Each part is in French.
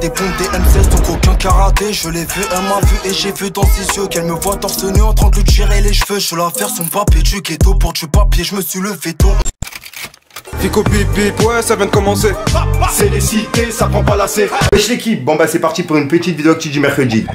bons DM16 donc aucun karaté. Je l'ai vu, elle m'a vu et j'ai vu dans ses yeux qu'elle me voit torse nu en train de lui tirer les cheveux. Je la faire son papier du ghetto pour du papier, je me suis levé tôt. Fico bip bip, ouais ça vient de commencer. C'est les cités, ça prend pas la C. Wesh l'équipe, bon bah c'est parti pour une petite vidéo actu du mercredi.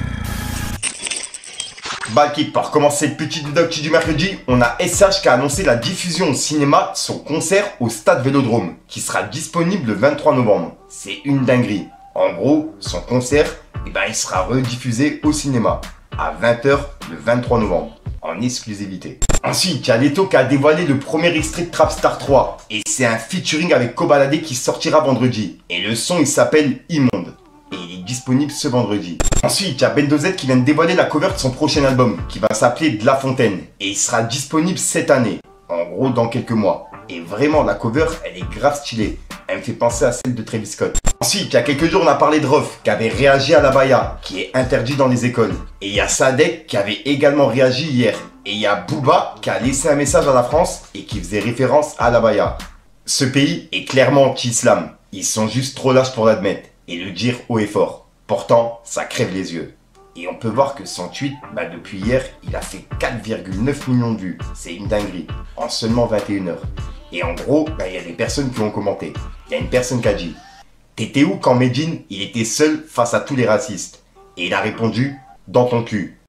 Bah l'équipe, pour commencer cette petite vidéo actu du mercredi, on a SH qui a annoncé la diffusion au cinéma de son concert au Stade Vélodrome, qui sera disponible le 23 novembre. C'est une dinguerie. En gros, son concert, il sera rediffusé au cinéma à 20 h le 23 novembre, en exclusivité. Ensuite, il y a Leto qui a dévoilé le premier extrait de Trapstar 3. Et c'est un featuring avec Kobalade qui sortira vendredi. Et le son, il s'appelle Immonde. Et il est disponible ce vendredi. Ensuite, il y a Bendo Z qui vient de dévoiler la cover de son prochain album, qui va s'appeler De La Fontaine. Et il sera disponible cette année. En gros, dans quelques mois. Et vraiment, la cover, elle est grave stylée. Elle me fait penser à celle de Travis Scott. Ensuite, il y a quelques jours, on a parlé de Rof, qui avait réagi à l'abaya, qui est interdit dans les écoles. Et il y a Sadek qui avait également réagi hier. Et il y a Booba qui a laissé un message à la France et qui faisait référence à l'abaya. Ce pays est clairement anti-islam. Ils sont juste trop lâches pour l'admettre et le dire haut et fort. Pourtant, ça crève les yeux. Et on peut voir que son tweet, depuis hier, il a fait 4,9 millions de vues. C'est une dinguerie. En seulement 21 heures. Et en gros, il y a des personnes qui ont commenté. Il y a une personne qui a dit: t'étais où quand Medine, il était seul face à tous les racistes? Et il a répondu: dans ton cul.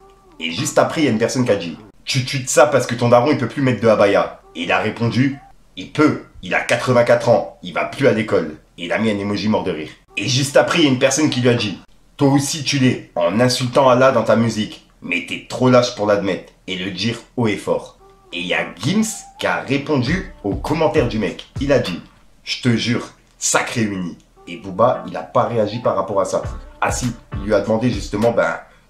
Et juste après, il y a une personne qui a dit: tu tweets ça parce que ton daron, il peut plus mettre de abaya. Et il a répondu: il peut, il a 84 ans, il va plus à l'école. Et il a mis un emoji mort de rire. Et juste après, il y a une personne qui lui a dit: toi aussi tu l'es, en insultant Allah dans ta musique. Mais t'es trop lâche pour l'admettre et le dire haut et fort. Et il y a Gims qui a répondu aux commentaires du mec. Il a dit: je te jure, sacré uni. Et Booba, il n'a pas réagi par rapport à ça. Ah si, il lui a demandé justement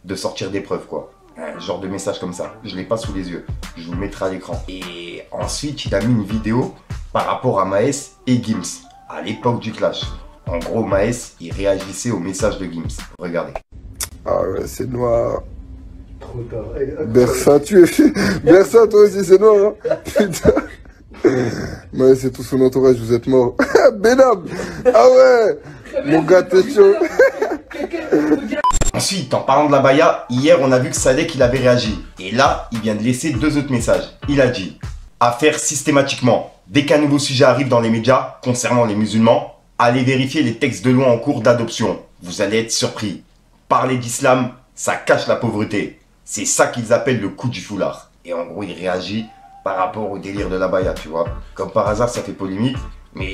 de sortir des preuves quoi. Un genre de message comme ça. Je ne l'ai pas sous les yeux. Je vous le mettrai à l'écran. Et ensuite, il a mis une vidéo par rapport à Maes et Gims, à l'époque du clash. En gros, Maes, il réagissait au message de Gims. Regardez. Ah ouais, c'est noir. Trop tard. Bersa, Bersa, toi aussi, c'est noir, hein. Putain. Mais c'est tout son entourage, vous êtes mort. Benam. Ah ouais. Mon gars, t'es chaud. Ensuite, en parlant de la baya, hier, on a vu que Sadek, il avait réagi. Et là, il vient de laisser 2 autres messages. Il a dit: à faire systématiquement. Dès qu'un nouveau sujet arrive dans les médias concernant les musulmans, allez vérifier les textes de loi en cours d'adoption. Vous allez être surpris. Parler d'islam, ça cache la pauvreté. C'est ça qu'ils appellent le coup du foulard. Et en gros, il réagit par rapport au délire de la baya, tu vois. Comme par hasard, ça fait polémique. Mais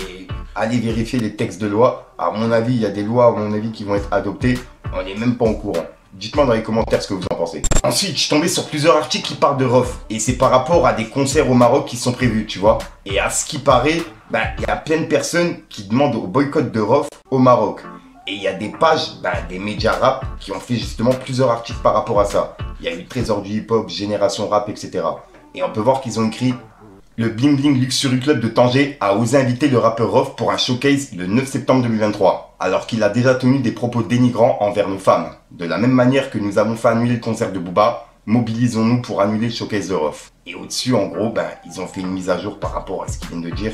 allez vérifier les textes de loi. À mon avis, il y a des lois, à mon avis, qui vont être adoptées. On n'est même pas au courant. Dites-moi dans les commentaires ce que vous en pensez. Ensuite, je suis tombé sur plusieurs articles qui parlent de Rof. Et c'est par rapport à des concerts au Maroc qui sont prévus, tu vois. Et à ce qui paraît, il y a plein de personnes qui demandent au boycott de Rof au Maroc. Et il y a des pages, des médias rap qui ont fait justement plusieurs articles par rapport à ça. Il y a eu Trésor du hip-hop, Génération Rap, etc. Et on peut voir qu'ils ont écrit: le Bling Bling Luxury Club de Tanger a osé inviter le rappeur Rof pour un showcase le 9 septembre 2023, alors qu'il a déjà tenu des propos dénigrants envers nos femmes. De la même manière que nous avons fait annuler le concert de Booba, mobilisons-nous pour annuler le showcase de Rof. Et au-dessus, en gros, ils ont fait une mise à jour par rapport à ce qu'ils viennent de dire.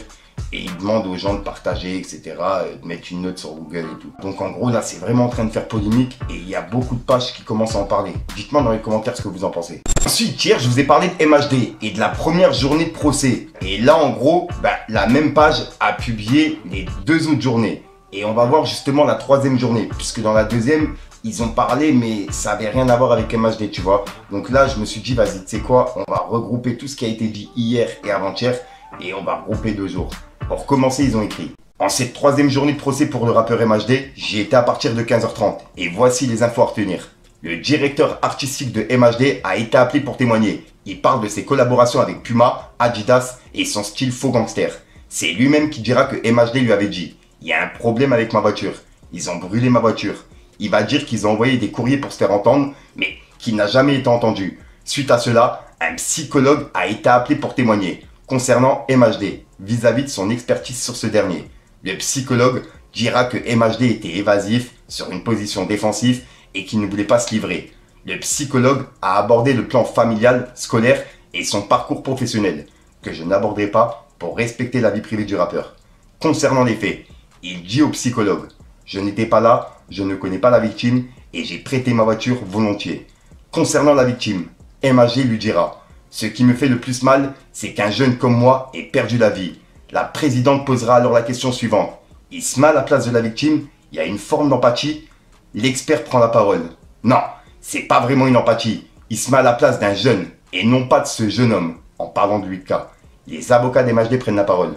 Et ils demandent aux gens de partager, etc., de mettre une note sur Google et tout. Donc en gros, là, c'est vraiment en train de faire polémique et il y a beaucoup de pages qui commencent à en parler. Dites-moi dans les commentaires ce que vous en pensez. Ensuite, hier, je vous ai parlé de MHD et de la première journée de procès. Et là, en gros, la même page a publié les 2 autres journées. Et on va voir justement la 3e journée, puisque dans la 2e, ils ont parlé, mais ça avait rien à voir avec MHD, tu vois. Donc là, je me suis dit, vas-y, tu sais quoi, on va regrouper tout ce qui a été dit hier et avant-hier et on va regrouper 2 jours. Pour commencer, ils ont écrit: en cette 3e journée de procès pour le rappeur MHD, j'y étais à partir de 15 h 30. Et voici les infos à retenir. Le directeur artistique de MHD a été appelé pour témoigner. Il parle de ses collaborations avec Puma, Adidas et son style faux gangster. C'est lui-même qui dira que MHD lui avait dit: il y a un problème avec ma voiture. Ils ont brûlé ma voiture. Il va dire qu'ils ont envoyé des courriers pour se faire entendre, mais qu'il n'a jamais été entendu. Suite à cela, un psychologue a été appelé pour témoigner concernant MHD, vis-à-vis de son expertise sur ce dernier. Le psychologue dira que MHD était évasif, sur une position défensive et qu'il ne voulait pas se livrer. Le psychologue a abordé le plan familial, scolaire et son parcours professionnel, que je n'aborderai pas pour respecter la vie privée du rappeur. Concernant les faits, il dit au psychologue: je n'étais pas là, je ne connais pas la victime et j'ai prêté ma voiture volontiers. Concernant la victime, MAG lui dira « Ce qui me fait le plus mal, c'est qu'un jeune comme moi ait perdu la vie. » La présidente posera alors la question suivante. Il se met à la place de la victime, il y a une forme d'empathie. L'expert prend la parole. Non, c'est pas vraiment une empathie. Il se met à la place d'un jeune et non pas de ce jeune homme, en parlant de Lucas. Les avocats d'MHD prennent la parole.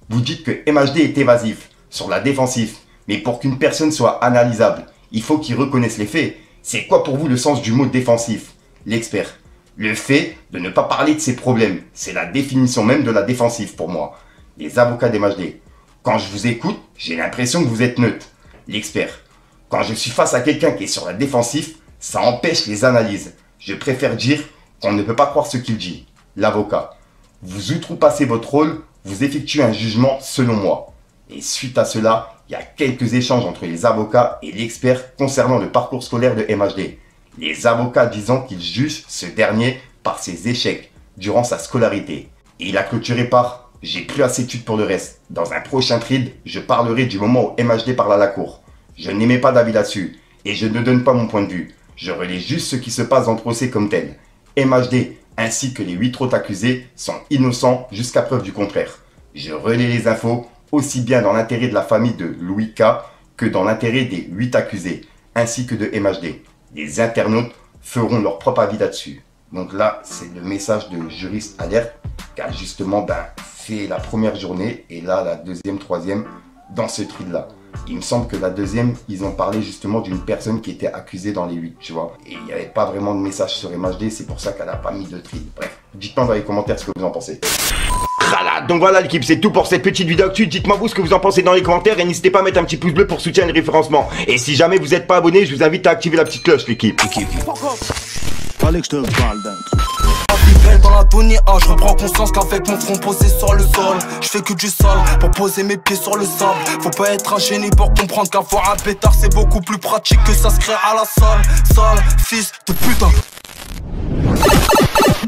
Vous dites que MHD est évasif, sur la défensive, mais pour qu'une personne soit analysable, il faut qu'il reconnaisse les faits. C'est quoi pour vous le sens du mot défensif? L'expert. Le fait de ne pas parler de ses problèmes, c'est la définition même de la défensive pour moi. Les avocats d'MHD. Quand je vous écoute, j'ai l'impression que vous êtes neutre. L'expert. Quand je suis face à quelqu'un qui est sur la défensive, ça empêche les analyses. Je préfère dire qu'on ne peut pas croire ce qu'il dit. L'avocat. Vous outrepassez votre rôle, vous effectuez un jugement selon moi. Et suite à cela, il y a quelques échanges entre les avocats et l'expert concernant le parcours scolaire de MHD. Les avocats disant qu'ils jugent ce dernier par ses échecs durant sa scolarité. Et il a clôturé par « J'ai plus assez d'études pour le reste. Dans un prochain trade, je parlerai du moment où MHD parle à la cour. Je n'émets pas d'avis là-dessus et je ne donne pas mon point de vue. Je relais juste ce qui se passe dans le procès comme tel. MHD ainsi que les 8 autres accusés sont innocents jusqu'à preuve du contraire. Je relais les infos aussi bien dans l'intérêt de la famille de Louis K que dans l'intérêt des 8 accusés ainsi que de MHD. Les internautes feront leur propre avis là-dessus. » Donc là, c'est le message de Juriste Alerte qui a justement fait la première journée et là, la deuxième, troisième dans ce trade-là. Il me semble que la deuxième, ils ont parlé justement d'une personne qui était accusée dans les 8, tu vois. Et il n'y avait pas vraiment de message sur MHD, c'est pour ça qu'elle n'a pas mis de trade. Bref, dites-moi dans les commentaires ce que vous en pensez. Voilà, donc voilà l'équipe, c'est tout pour cette petite vidéo actu. Dites-moi vous ce que vous en pensez dans les commentaires et n'hésitez pas à mettre un petit pouce bleu pour soutenir le référencement. Et si jamais vous n'êtes pas abonné, je vous invite à activer la petite cloche l'équipe. Fallait que je te parle d'un truc. Dans la Tony A, je reprends conscience qu'avec mon front posé sur le sol, je fais que du sol pour poser mes pieds sur le sable. Faut pas être un génie pour comprendre qu'avoir un pétard c'est beaucoup plus pratique que s'inscrire à la salle. Sale fils de putain.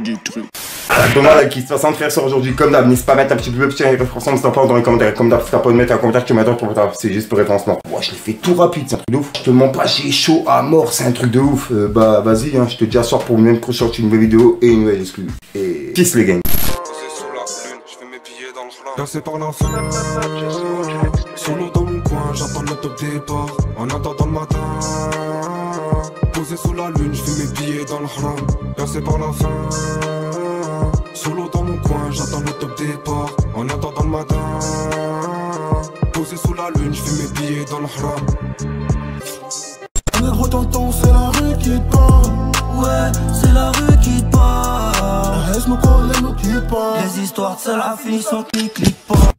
Du truc. Voilà qui se passe en faire sur aujourd'hui comme d'hab. N'hésite pas à mettre un petit peu de référencement si t'en penses dans les commentaires. Comme d'hab, si t'as pas de mettre un commentaire, tu m'attends pour ta. C'est juste pour référencement. Ouais, je l'ai fait tout rapide, c'est un truc de ouf. Je te mens pas, j'ai chaud à mort, c'est un truc de ouf. Bah vas-y, hein, je te dis à soir pour une prochaine une nouvelle vidéo et une nouvelle exclue. Et peace les gangs. Percé par la fin, solo dans mon coin, j'attends le top départ. En attendant le matin, posé sous la lune, je fais mes billets dans le haram. Percé par la fin, solo dans mon coin, j'attends le top départ. En attendant le matin, posé sous la lune, je fais mes billets dans le haram. Négro tonton, c'est la rue qui te parle. Ouais, c'est la rue qui te parle. Laisse-moi coller, nous quitte pas. Les histoires de Salafis sont clic, clic pas.